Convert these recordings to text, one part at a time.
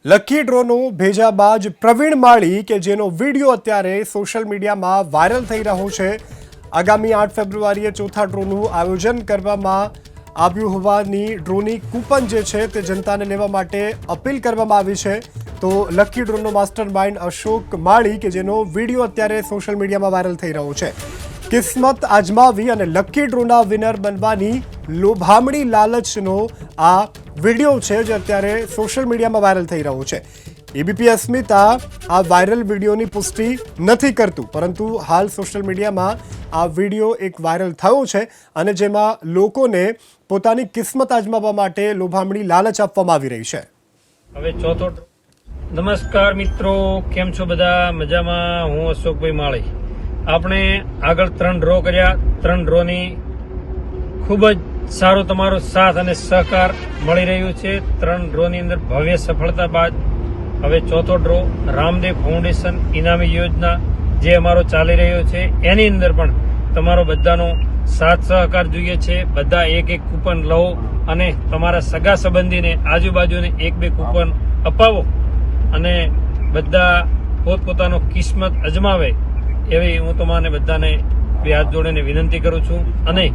Lucky ડ્રોનું ભેજાબાજ Pravin માળી કે જેનો video અત્યારે સોશિયલ મીડિયામાં વાયરલ થઈ રહ્યો છે। આગામી 8 ફેબ્રુઆરીએ ચોથા ડ્રોનું આયોજન કરવામાં આવ્યું હોવાની ડ્રોની કૂપન જે છે તે જનતાને લેવા માટે અપીલ કરવામાં આવી છે। તો લકી ડ્રોનો માસ્ટર માઇન્ડ અશોક માળી કે જેનો વિડીયો અત્યારે સોશિયલ મીડિયામાં વાયરલ થઈ રહ્યો છે। કિસ્મત આજમાવી અને લકી ડ્રોના વિનર બનવાની લોભામણી લાલચનો આ વિડીયો છે જે અત્યારે સોશિયલ મીડિયામાં વાયરલ થઈ રહ્યો છે। એબીપી અસ્મિતા આ વાયરલ વિડીયોની પુષ્ટિ નથી કરતું, પરંતુ હાલ સોશિયલ મીડિયામાં આ વિડીયો એક વાયરલ થયો છે અને જેમાં લોકોને પોતાની કિસ્મત આજમાવવા માટે લોભામણી લાલચ આપવામાં આવી રહી છે। હવે ચોથો નમસ્કાર મિત્રો, કેમ છો બધા? મજામાં? હું અશોકભાઈ માળી। આપણે આગળ 3 ડ્રો કર્યા। 3 ડ્રોની ખૂબ જ સારો તમારો સાથ અને સહકાર મળી રહ્યું છે। 3 ડ્રોની અંદર ભવ્ય સફળતા બાદ હવે ચોથો ડ્રો રામદેવ ફાઉન્ડેશન ઇનામી યોજના જે અમારો ચાલી રહ્યો છે એની અંદર પણ તમારો બધાનો સાથ સહકાર જોઈએ છે। બધા એક કૂપન લો અને તમારા સગા સંબંધીને આજુબાજુને 1-2 કૂપન અપાવો અને બધા પોતપોતાનો કિસ્મત અજમાવે એવી હું તમારે બધાને બે હાથ જોડીને વિનંતી કરું છું। અને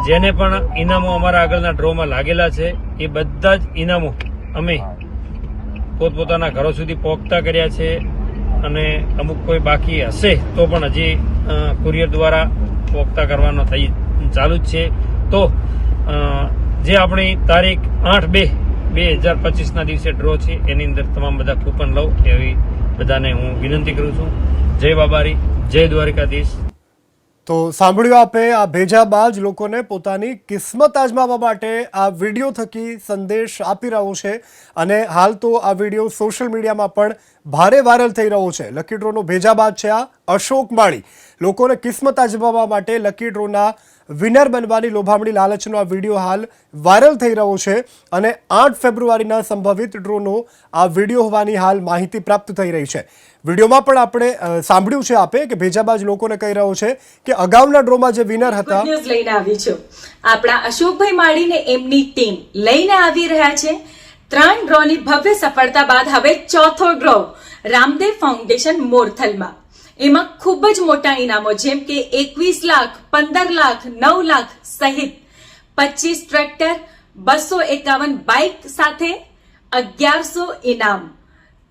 જેને પણ ઇનામો અમારા આગળના ડ્રોમાં લાગેલા છે એ બધા જ ઇનામો અમે પોતપોતાના ઘરો સુધી પહોંચતા કર્યા છે અને અમુક કોઈ બાકી હશે તો પણ હજી કુરિયર દ્વારા પહોંચતા કરવાનો ચાલુ જ છે। તો જે આપણી તારીખ 8/2/2025ના દિવસે ડ્રો છે એની અંદર તમામ બધા કૂપન લો એવી બધાને હું વિનંતી કરું છું। જય બાબારી, જય દ્વારિકાધીશ। તો સાંભળ્યું આપે, આ ભેજાબાજ લોકોને પોતાની કિસ્મત આજમાવવા માટે આ વિડીયો થકી સંદેશ આપી રહ્યો છે અને હાલ તો આ વિડીયો સોશિયલ મીડિયામાં પણ ભારે વાયરલ થઈ રહ્યો છે। લકી ડ્રોનો ભેજાબાજ છે આ અશોક માળી। લોકોને કિસ્મત આજમાવવા માટે લકી ડ્રોના વિનર બનવાની લોભામણી લાલચનો આ વિડીયો હાલ વાયરલ થઈ રહ્યો છે અને 8 ફેબ્રુઆરીના સંભવિત ડ્રોનો આ વિડીયો હોવાની હાલ માહિતી પ્રાપ્ત થઈ રહી છે। વિડીયોમાં પણ આપણે સાંભળ્યું છે આપે કે ભેજાબાજ લોકોને કહી રહ્યો છે કે અગાઉના ડ્રોમાં જે વિનર હતા ન્યૂઝ લઈને આવી છું। આપણા અશોકભાઈ માળીને એમની ટીમ લઈને આવી રહ્યા છે 3 ડ્રોની ભવ્ય સફળતા બાદ હવે ચોથો ડ્રો રામદેવ ફાઉન્ડેશન મોરથલમાં। એમાં ખૂબ જ મોટા ઇનામો જેમ કે 21 લાખ, 15 લાખ, 9 લાખ સહિત 25 ટ્રેક્ટર, 251 બાઇક સાથે 1100 ઇનામ।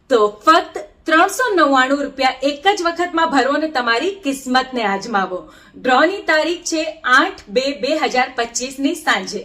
તો ફક્ત 399 રૂપિયા એક જ વખતમાં ભરો અને તમારી કિસ્મતને આજમાવો। ડ્રોની તારીખ છે 8/2/2025ની સાંજે।